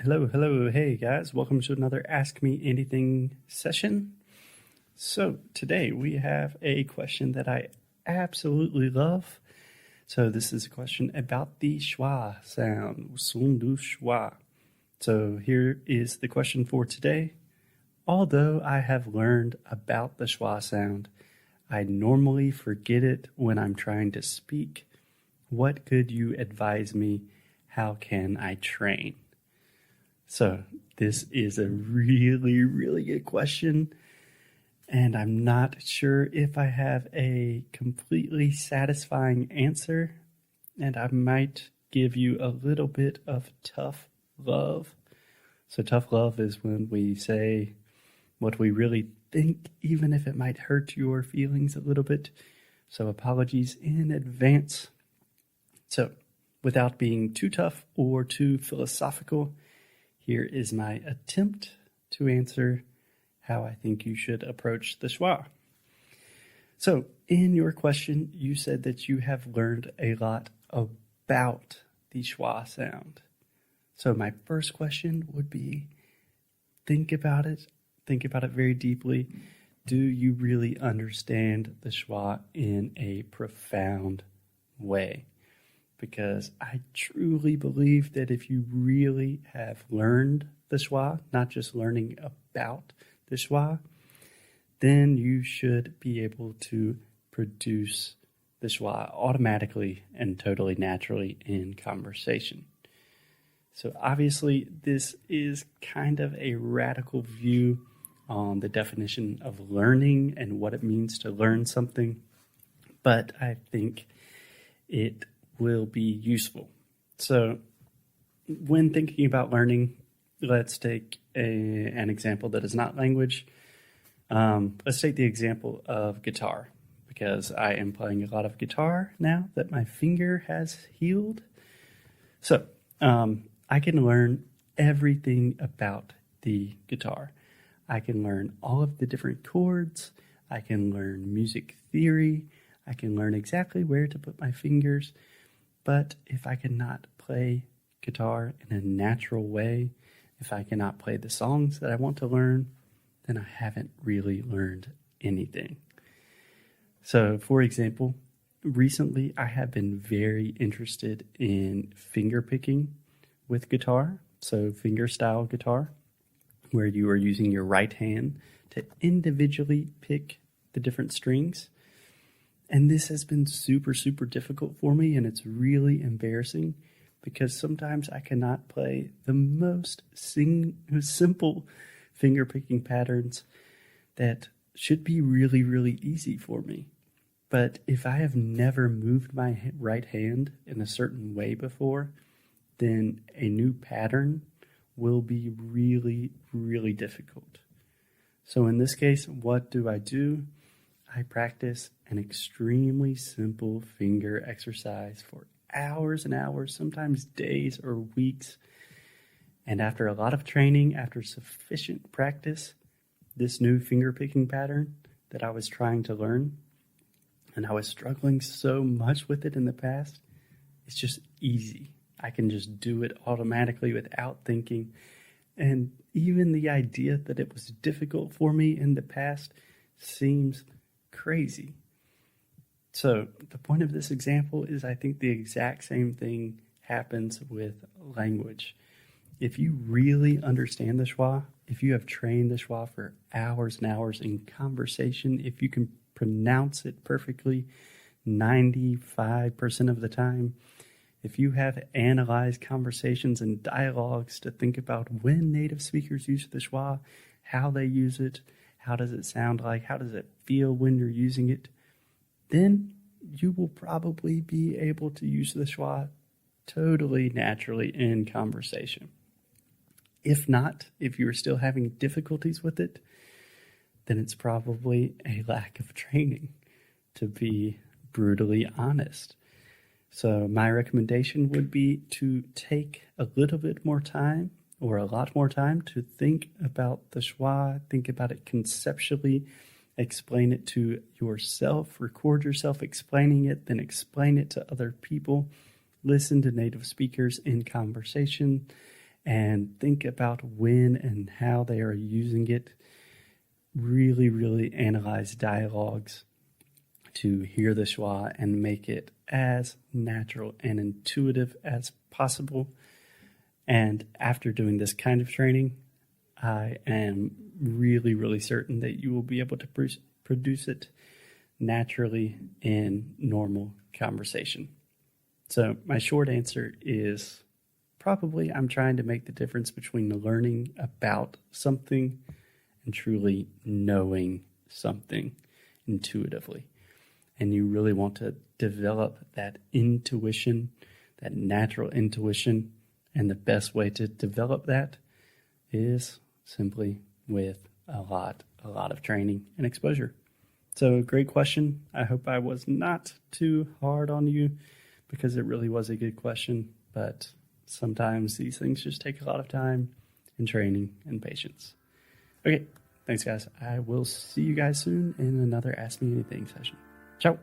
Hello. Hey guys, welcome to another Ask Me Anything session. So today we have a question that I absolutely love. So this is a question about the schwa sound, son du schwa. So here is the question for today. Although I have learned about the schwa sound, I normally forget it when I'm trying to speak. What could you advise me? How can I train? So this is a really good question, and I'm not sure if I have a completely satisfying answer, and I might give you a little bit of tough love. So tough love is when we say what we really think, even if it might hurt your feelings a little bit. So apologies in advance. So without being too tough or too philosophical, here is my attempt to answer how I think you should approach the schwa. So in your question, you said that you have learned a lot about the schwa sound. So my first question would be, think about it very deeply. Do you really understand the schwa in a profound way? Because I truly believe that if you really have learned the schwa, not just learning about the schwa, then you should be able to produce the schwa automatically and totally naturally in conversation. So obviously this is kind of a radical view on the definition of learning and what it means to learn something, but I think it will be useful. So when thinking about learning, let's take an example that is not language. Let's take the example of guitar, because I am playing a lot of guitar now that my finger has healed. So I can learn everything about the guitar. I can learn all of the different chords. I can learn music theory. I can learn exactly where to put my fingers. But if I cannot play guitar in a natural way, if I cannot play the songs that I want to learn, then I haven't really learned anything. So, for example, recently I have been very interested in finger picking with guitar. So finger style guitar, where you are using your right hand to individually pick the different strings. And this has been super difficult for me, and it's really embarrassing because sometimes I cannot play the most simple finger picking patterns that should be really easy for me. But if I have never moved my right hand in a certain way before, then a new pattern will be really difficult. So in this case, what do? I practice an extremely simple finger exercise for hours and hours, sometimes days or weeks. And after a lot of training, after sufficient practice, this new finger picking pattern that I was trying to learn, and I was struggling so much with it in the past, it's just easy. I can just do it automatically without thinking. And even the idea that it was difficult for me in the past seems crazy. So the point of this example is I think the exact same thing happens with language. If you really understand the schwa, if you have trained the schwa for hours and hours in conversation, if you can pronounce it perfectly 95% of the time, if you have analyzed conversations and dialogues to think about when native speakers use the schwa, how they use it, how does it sound like, how does it feel when you're using it, then you will probably be able to use the schwa totally naturally in conversation. If not, if you're still having difficulties with it, then it's probably a lack of training, to be brutally honest. So my recommendation would be to take a little bit more time, or a lot more time, to think about the schwa, think about it conceptually, explain it to yourself, record yourself explaining it, then explain it to other people, listen to native speakers in conversation, and think about when and how they are using it. Really, really analyze dialogues to hear the SCHWA and make it as natural and intuitive as possible. And after doing this kind of training, I am really, really certain that you will be able to produce it naturally in normal conversation. So my short answer is probably I'm trying to make the difference between learning about something and truly knowing something intuitively. And you really want to develop that intuition, that natural intuition. And the best way to develop that is simply with a lot of training and exposure. So great question. I hope I was not too hard on you because it really was a good question. But sometimes these things just take a lot of time and training and patience. Okay, thanks guys. I will see you guys soon in another Ask Me Anything session. Ciao.